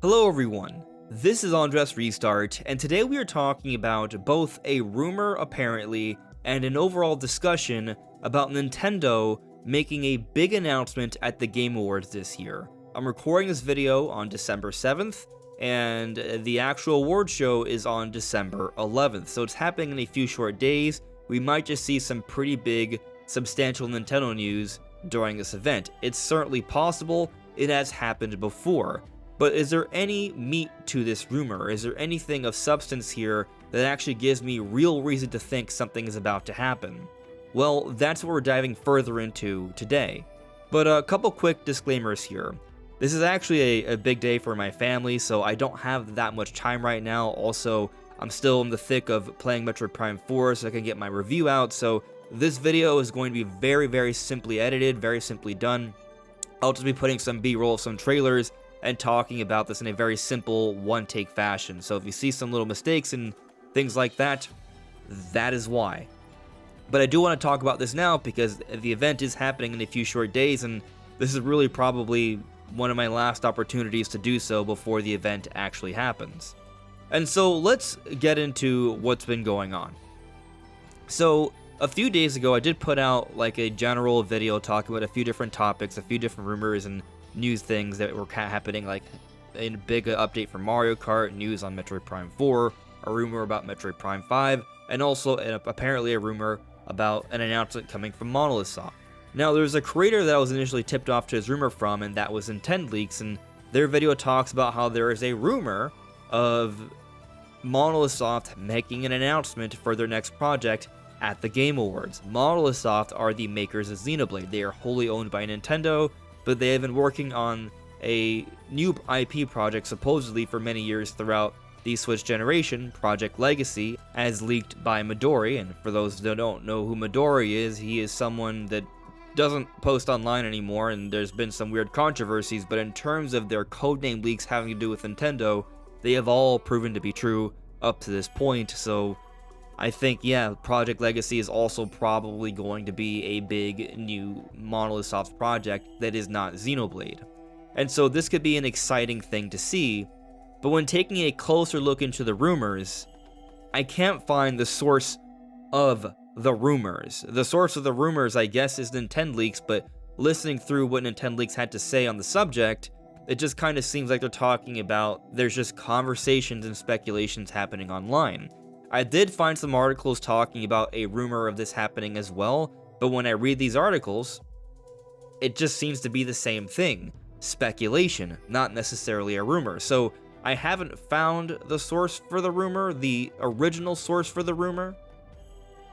Hello everyone, this is AndresRestart, and today we are talking about both a rumor apparently and an overall discussion about Nintendo making a big announcement at the Game Awards this year. I'm recording this video on December 7th, and the actual award show is on December 11th, so it's happening in a few short days. We might just see some pretty big, substantial Nintendo news during this event. It's certainly possible, it has happened before. But is there any meat to this rumor? Is there anything of substance here that actually gives me real reason to think something is about to happen? Well, that's what we're diving further into today. But a couple quick disclaimers here. This is actually a big day for my family, so I don't have that much time right now. Also, I'm still in the thick of playing Metroid Prime 4, so I can get my review out. So this video is going to be very simply edited, very simply done. I'll just be putting some B-roll, some trailers, and talking about this in a very simple one-take fashion. So if you see some little mistakes and things like that, that is why. But I do want to talk about this now because the event is happening in a few short days, and this is really probably one of my last opportunities to do so before the event actually happens. And so let's get into what's been going on. So a few days ago, I did put out like a general video talking about a few different topics, a few different rumors and news things that were happening, like a big update for Mario Kart, news on Metroid Prime 4, a rumor about Metroid Prime 5, and also apparently a rumor about an announcement coming from Monolith Soft. Now, there's a creator that I was initially tipped off to this rumor from, and that was Nintendo Leaks, and their video talks about how there is a rumor of Monolith Soft making an announcement for their next project at the Game Awards. Monolith Soft are the makers of Xenoblade. They are wholly owned by Nintendo, but they have been working on a new IP project supposedly for many years throughout the Switch generation, Project Legacy, as leaked by Midori. And for those that don't know who Midori is, he is someone that doesn't post online anymore, and there's been some weird controversies, but in terms of their codename leaks having to do with Nintendo, they have all proven to be true up to this point. So I think, yeah, Project Legacy is also probably going to be a big new Monolith Soft project that is not Xenoblade. And so this could be an exciting thing to see, but when taking a closer look into the rumors, I can't find the source of the rumors. The source of the rumors, I guess, is Nintendo Leaks, but listening through what Nintendo Leaks had to say on the subject, it just kind of seems like they're talking about there's just conversations and speculations happening online. I did find some articles talking about a rumor of this happening as well, but when I read these articles, it just seems to be the same thing. Speculation, not necessarily a rumor. So I haven't found the source for the rumor, the original source for the rumor.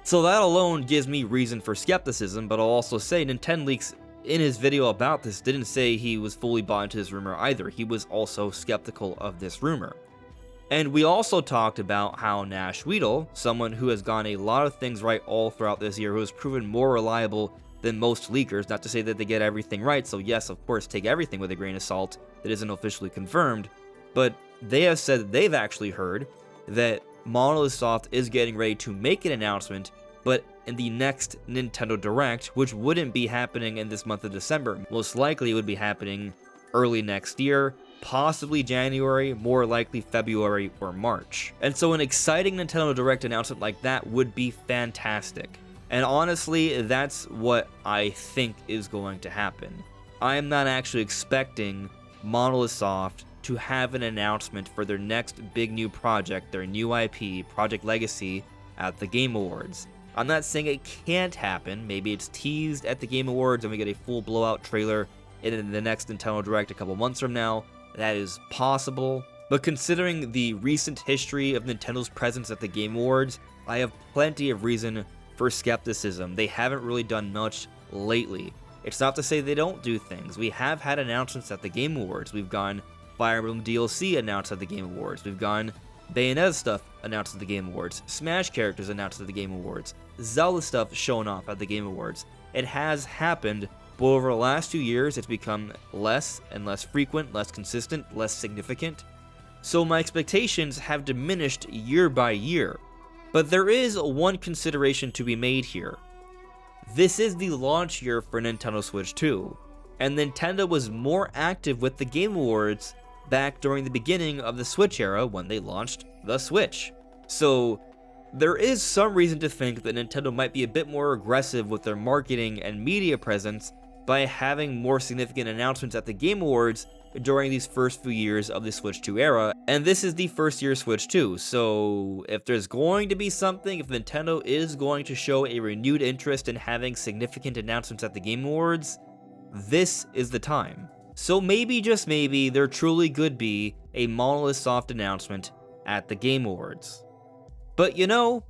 So that alone gives me reason for skepticism, but I'll also say Nintendo Leaks in his video about this didn't say he was fully bought into this rumor either. He was also skeptical of this rumor. And we also talked about how Nash Weedle, someone who has gotten a lot of things right all throughout this year, who has proven more reliable than most leakers, not to say that they get everything right, so yes, of course, take everything with a grain of salt that isn't officially confirmed, but they have said that they've actually heard that Monolith Soft is getting ready to make an announcement, but in the next Nintendo Direct, which wouldn't be happening in this month of December. Most likely it would be happening early next year, possibly January, more likely February or March. And so an exciting Nintendo Direct announcement like that would be fantastic. And honestly, that's what I think is going to happen. I am not actually expecting Monolith Soft to have an announcement for their next big new project, their new IP, Project Legacy, at the Game Awards. I'm not saying it can't happen. Maybe it's teased at the Game Awards and we get a full blowout trailer in the next Nintendo Direct a couple months from now. That is possible, but considering the recent history of Nintendo's presence at the Game Awards, I have plenty of reason for skepticism. They haven't really done much lately. It's not to say they don't do things. We have had announcements at the Game Awards. We've gotten Fire Emblem DLC announced at the Game Awards. We've gotten Bayonetta stuff announced at the Game Awards. Smash characters announced at the Game Awards. Zelda stuff shown off at the Game Awards. It has happened, but over the last 2 years, it's become less and less frequent, less consistent, less significant. So my expectations have diminished year by year. But there is one consideration to be made here. This is the launch year for Nintendo Switch 2. and Nintendo was more active with the Game Awards back during the beginning of the Switch era when they launched the Switch. So there is some reason to think that Nintendo might be a bit more aggressive with their marketing and media presence by having more significant announcements at the Game Awards during these first few years of the Switch 2 era, and this is the first year Switch 2, so if there's going to be something, if Nintendo is going to show a renewed interest in having significant announcements at the Game Awards, this is the time. So maybe, just maybe, there truly could be a Monolith Soft announcement at the Game Awards. But you know,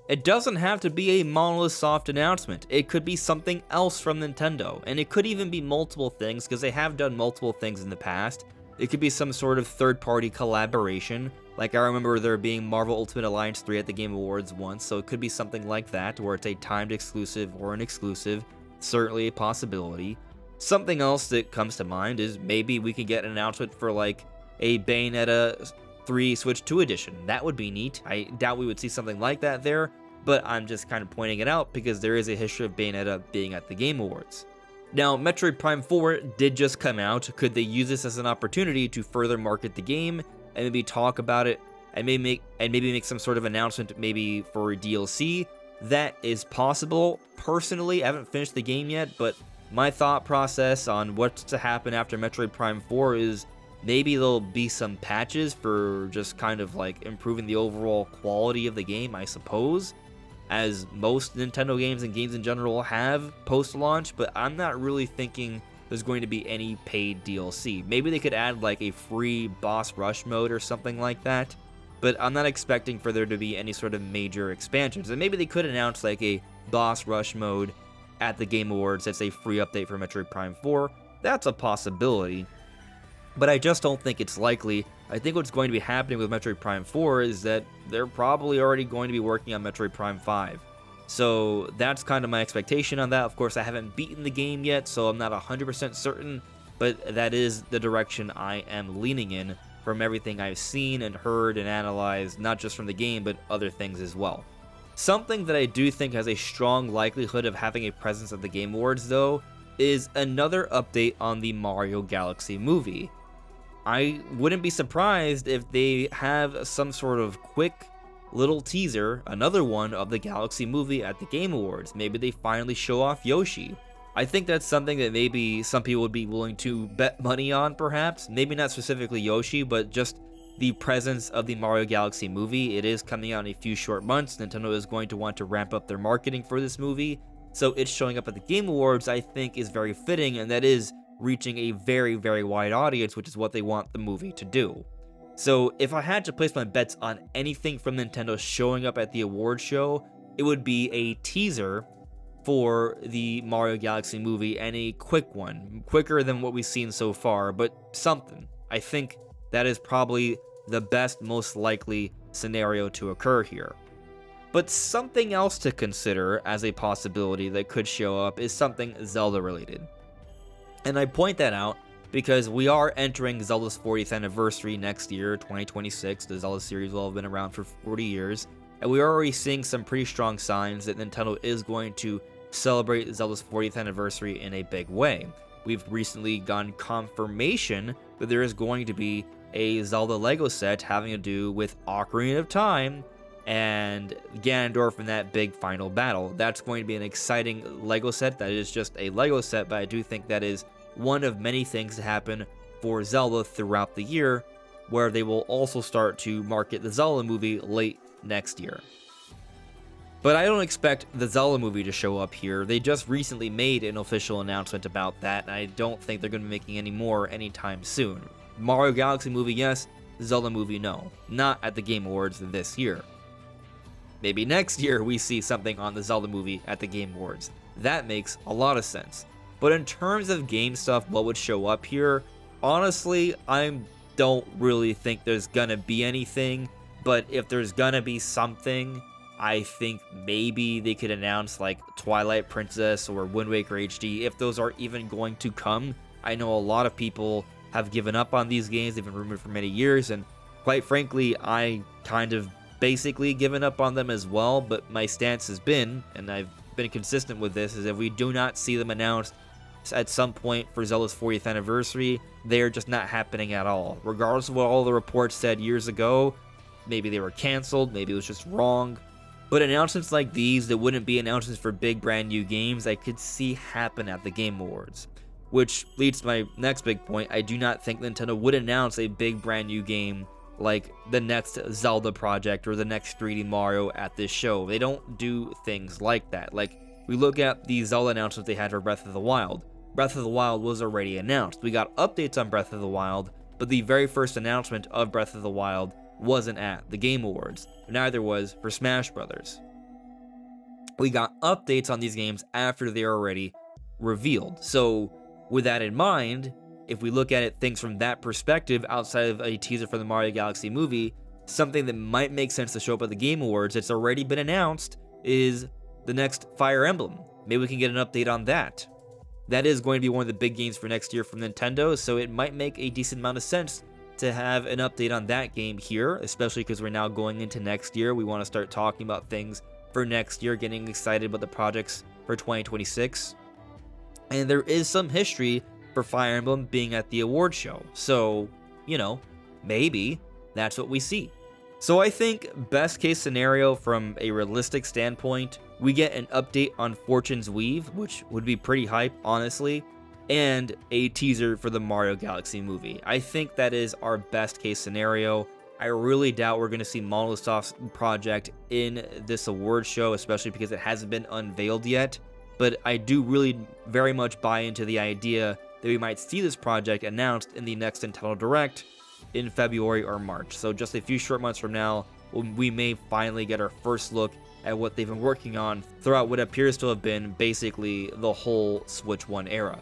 it doesn't have to be a Monolith Soft announcement. It could be something else from Nintendo, and it could even be multiple things, because they have done multiple things in the past. It could be some sort of third-party collaboration, like I remember there being Marvel Ultimate Alliance 3 at the Game Awards once, so it could be something like that, where it's a timed exclusive or an exclusive, certainly a possibility. Something else that comes to mind is maybe we can get an announcement for like a Bayonetta 3 Switch 2 edition. That would be neat. I doubt we would see something like that there, but I'm just kind of pointing it out because there is a history of Bayonetta being at the Game Awards. Now, Metroid Prime 4 did just come out. Could they use this as an opportunity to further market the game and maybe talk about it and maybe make some sort of announcement maybe for DLC? That is possible. Personally, I haven't finished the game yet, but my thought process on what's to happen after Metroid Prime 4 is maybe there'll be some patches for just kind of like improving the overall quality of the game, I suppose, as most Nintendo games and games in general have post-launch, but I'm not really thinking there's going to be any paid DLC. Maybe they could add like a free boss rush mode or something like that, but I'm not expecting for there to be any sort of major expansions. And maybe they could announce like a boss rush mode at the Game Awards that's a free update for Metroid Prime 4. That's a possibility, but I just don't think it's likely. I think what's going to be happening with Metroid Prime 4 is that they're probably already going to be working on Metroid Prime 5. So that's kind of my expectation on that. Of course, I haven't beaten the game yet, so I'm not 100% certain, but that is the direction I am leaning in from everything I've seen and heard and analyzed, not just from the game, but other things as well. Something that I do think has a strong likelihood of having a presence at the Game Awards, though, is another update on the Mario Galaxy movie. I wouldn't be surprised if they have some sort of quick little teaser, another one of the Galaxy movie at the Game Awards. Maybe they finally show off Yoshi. I think that's something that maybe some people would be willing to bet money on, perhaps. Maybe not specifically Yoshi, but just the presence of the Mario Galaxy movie. It is coming out in a few short months. Nintendo is going to want to ramp up their marketing for this movie, so it's showing up at the Game Awards, I think, is very fitting, and that is reaching a very, very wide audience, which is what they want the movie to do. So if I had to place my bets on anything from Nintendo showing up at the award show, it would be a teaser for the Mario Galaxy movie, and a quick one, quicker than what we've seen so far, but something. I think that is probably the best, most likely scenario to occur here. But something else to consider as a possibility that could show up is something Zelda related. And I point that out because we are entering Zelda's 40th anniversary next year, 2026. The Zelda series will have been around for 40 years, and we are already seeing some pretty strong signs that Nintendo is going to celebrate Zelda's 40th anniversary in a big way. We've recently gotten confirmation that there is going to be a Zelda Lego set having to do with Ocarina of Time and Ganondorf in that big final battle. That's going to be an exciting Lego set. That is just a Lego set, but I do think that is one of many things to happen for Zelda throughout the year, where they will also start to market the Zelda movie late next year. But I don't expect the Zelda movie to show up here. They just recently made an official announcement about that, and I don't think they're going to be making any more anytime soon. Mario Galaxy movie, yes. Zelda movie, no. Not at the Game Awards this year. Maybe next year we see something on the Zelda movie at the Game Awards. That makes a lot of sense. But in terms of game stuff, what would show up here, honestly, I don't really think there's gonna be anything. But if there's gonna be something, I think maybe they could announce like Twilight Princess or Wind Waker HD, if those are even going to come. I know a lot of people have given up on these games. They've been rumored for many years, and quite frankly, I kind of basically given up on them as well. But my stance has been, and I've been consistent with this, is if we do not see them announced at some point for Zelda's 40th anniversary, they are just not happening at all. Regardless of what all the reports said years ago, maybe they were canceled, maybe it was just wrong. But announcements like these that wouldn't be announcements for big brand new games I could see happen at the Game Awards. Which leads to my next big point. I do not think Nintendo would announce a big brand new game like the next Zelda project or the next 3D Mario at this show. They don't do things like that. Like, we look at the Zelda announcements they had for Breath of the Wild. Breath of the Wild was already announced. We got updates on Breath of the Wild, but the very first announcement of Breath of the Wild wasn't at the Game Awards. Neither was for Smash Brothers. We got updates on these games after they're already revealed. So, with that in mind, if we look at it, things from that perspective, outside of a teaser for the Mario Galaxy movie, something that might make sense to show up at the Game Awards that's already been announced is the next Fire Emblem. Maybe we can get an update on that. That is going to be one of the big games for next year from Nintendo, so it might make a decent amount of sense to have an update on that game here, especially because we're now going into next year. We want to start talking about things for next year, getting excited about the projects for 2026. And there is some history for Fire Emblem being at the award show, so, you know, maybe that's what we see. So I think best case scenario from a realistic standpoint, we get an update on Fortune's Weave, which would be pretty hype, honestly, and a teaser for the Mario Galaxy movie. I think that is our best case scenario. I really doubt we're going to see Monolith Soft Project in this award show, especially because it hasn't been unveiled yet. But I do really very much buy into the idea that we might see this project announced in the next Nintendo Direct in February or March. So just a few short months from now, we may finally get our first look at what they've been working on throughout what appears to have been basically the whole Switch 1 era.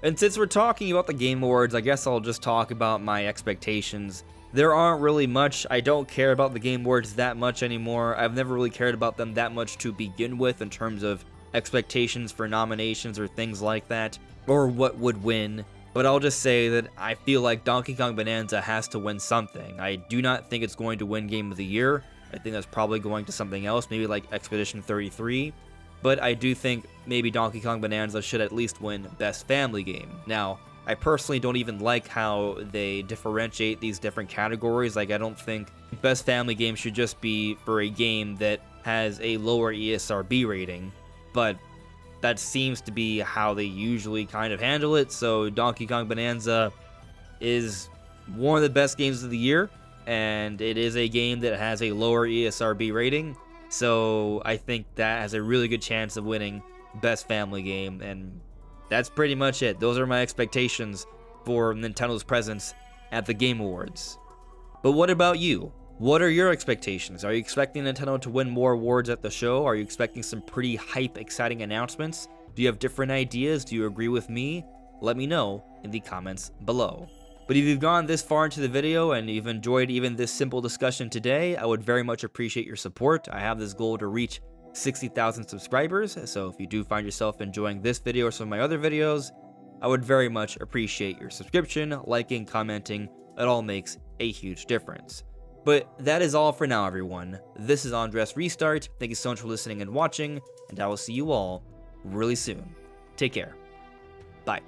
And since we're talking about the Game Awards, I guess I'll just talk about my expectations. There aren't really much. I don't care about the Game Awards that much anymore. I've never really cared about them that much to begin with in terms of expectations for nominations or things like that, or what would win. But I'll just say that I feel like Donkey Kong Bonanza has to win something. I do not think it's going to win Game of the Year. I think that's probably going to something else, maybe like Expedition 33. But I do think maybe Donkey Kong Bonanza should at least win Best Family Game. Now, I personally don't even like how they differentiate these different categories. Like, I don't think Best Family Game should just be for a game that has a lower ESRB rating. But that seems to be how they usually kind of handle it. So Donkey Kong Bonanza is one of the best games of the year, and it is a game that has a lower ESRB rating. So I think that has a really good chance of winning Best Family Game, and that's pretty much it. Those are my expectations for Nintendo's presence at the Game Awards. But what about you? What are your expectations? Are you expecting Nintendo to win more awards at the show? Are you expecting some pretty hype, exciting announcements? Do you have different ideas? Do you agree with me? Let me know in the comments below. But if you've gone this far into the video and you've enjoyed even this simple discussion today, I would very much appreciate your support. I have this goal to reach 60,000 subscribers, so if you do find yourself enjoying this video or some of my other videos, I would very much appreciate your subscription, liking, commenting. It all makes a huge difference. But that is all for now, everyone. This is AndresRestart. Thank you so much for listening and watching, and I will see you all really soon. Take care. Bye.